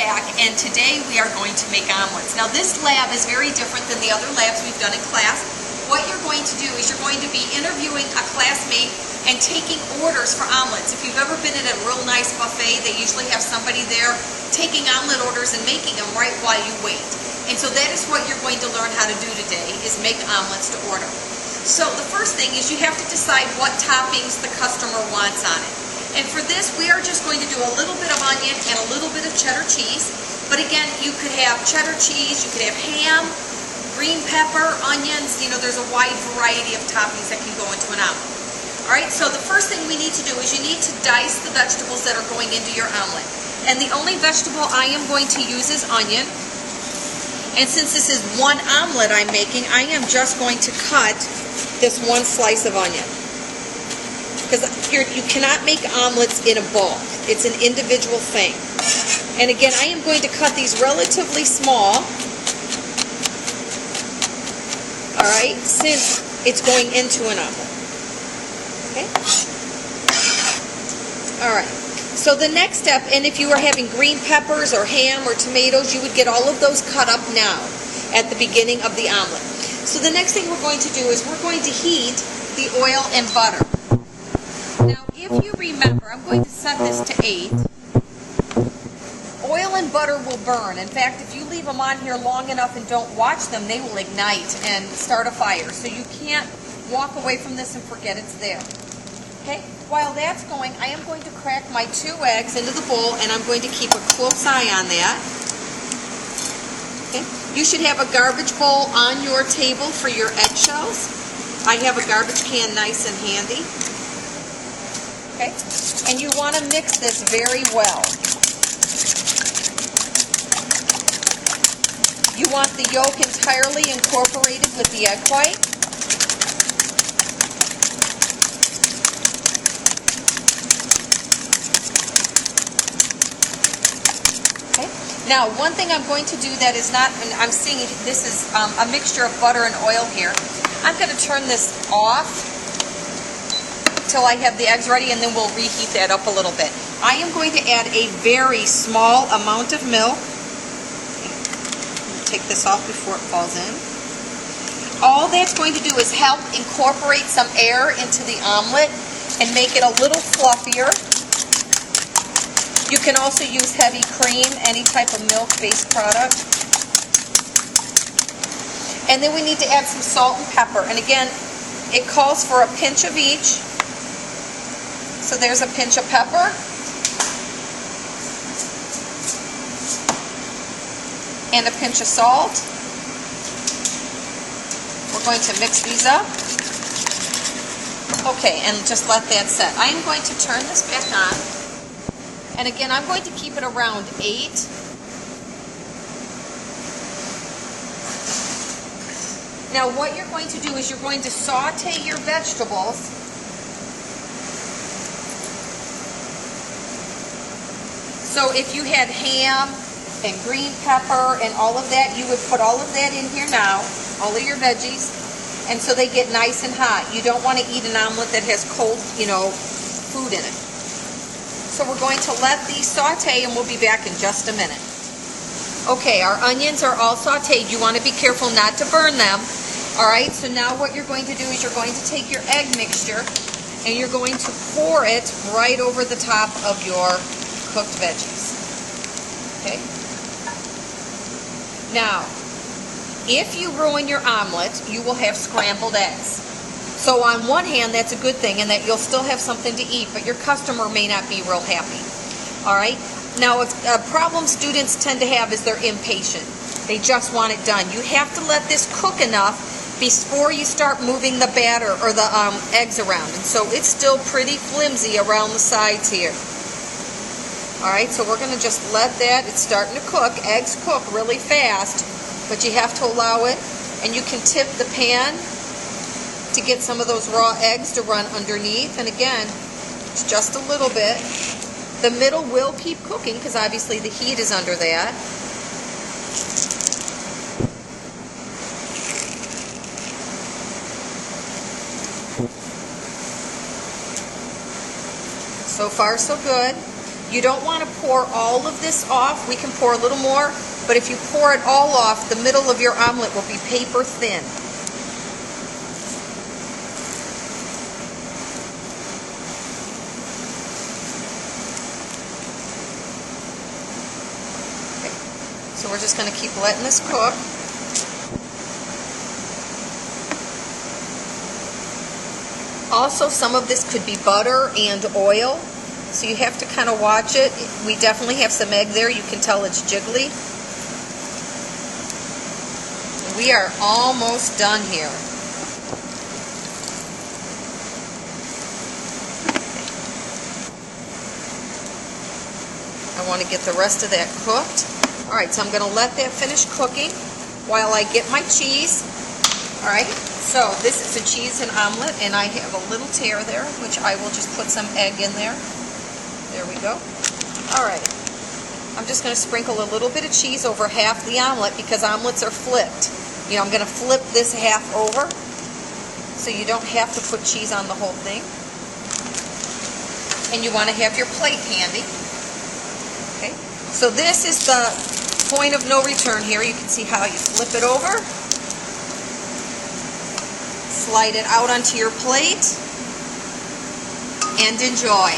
back, and today we are going to make omelets. Now this lab is very different than the other labs we've done in class. What you're going to do is you're going to be interviewing a classmate and taking orders for omelets. If you've ever been at a real nice buffet, they usually have somebody there taking omelet orders and making them right while you wait. And so that is what you're going to learn how to do today, is make omelets to order. So the first thing is you have to decide what toppings the customer wants on it. And for this, we are just going to do a little bit of onion and a little bit of cheddar cheese. But again, you could have cheddar cheese, you could have ham, green pepper, onions. You know, there's a wide variety of toppings that can go into an omelet. All right, so the first thing we need to do is you need to dice the vegetables that are going into your omelet. And the only vegetable I am going to use is onion. And since this is one omelet I'm making, I am just going to cut this one slice of onion. Because here, you cannot make omelets in a bulk. It's an individual thing. And again, I am going to cut these relatively small. All right, since it's going into an omelet. Okay? All right. So the next step, and if you were having green peppers or ham or tomatoes, you would get all of those cut up now at the beginning of the omelet. So the next thing we're going to do is we're going to heat the oil and butter. Now, if you remember, I'm going to set this to 8. Oil and butter will burn. In fact, if you leave them on here long enough and don't watch them, they will ignite and start a fire. So you can't walk away from this and forget it's there. Okay? While that's going, I am going to crack my 2 eggs into the bowl, and I'm going to keep a close eye on that. Okay? You should have a garbage bowl on your table for your eggshells. I have a garbage can nice and handy. Okay? And you want to mix this very well. You want the yolk entirely incorporated with the egg white. Okay? Now, one thing I'm going to do that is not, and I'm seeing this is a mixture of butter and oil here. I'm going to turn this off till I have the eggs ready, and then we'll reheat that up a little bit. I am going to add a very small amount of milk. Take this off before it falls in. All that's going to do is help incorporate some air into the omelet and make it a little fluffier. You can also use heavy cream, any type of milk-based product. And then we need to add some salt and pepper. And again, it calls for a pinch of each. So there's a pinch of pepper. And a pinch of salt. We're going to mix these up. Okay, and just let that set. I am going to turn this back on. And again, I'm going to keep it around 8. Now what you're going to do is you're going to saute your vegetables. So if you had ham and green pepper and all of that, you would put all of that in here now, all of your veggies, and so they get nice and hot. You don't want to eat an omelet that has cold, food in it. So we're going to let these saute, and we'll be back in just a minute. Okay, our onions are all sauteed. You want to be careful not to burn them. All right, so now what you're going to do is you're going to take your egg mixture, and you're going to pour it right over the top of your cooked veggies. Okay? Now, if you ruin your omelet, you will have scrambled eggs. So on one hand, that's a good thing, and that you'll still have something to eat, but your customer may not be real happy. All right? Now, a problem students tend to have is they're impatient. They just want it done. You have to let this cook enough before you start moving the batter or the eggs around. And so it's still pretty flimsy around the sides here. All right, so we're going to just let that, it's starting to cook. Eggs cook really fast, but you have to allow it. And you can tip the pan to get some of those raw eggs to run underneath. And again, it's just a little bit. The middle will keep cooking because obviously the heat is under that. So far, so good. You don't want to pour all of this off. We can pour a little more, but if you pour it all off, the middle of your omelet will be paper thin. Okay. So we're just going to keep letting this cook. Also, some of this could be butter and oil, so you have to kind of watch it. We definitely have some egg there. You can tell it's jiggly. We are almost done here. I want to get the rest of that cooked. All right, so I'm going to let that finish cooking while I get my cheese. All right. So this is a cheese and omelet, and I have a little tear there, which I will just put some egg in there. There we go. All right. I'm just going to sprinkle a little bit of cheese over half the omelet because omelets are flipped. You know, I'm going to flip this half over so you don't have to put cheese on the whole thing. And you want to have your plate handy. Okay. So this is the point of no return here. You can see how you flip it over. Slide it out onto your plate and enjoy.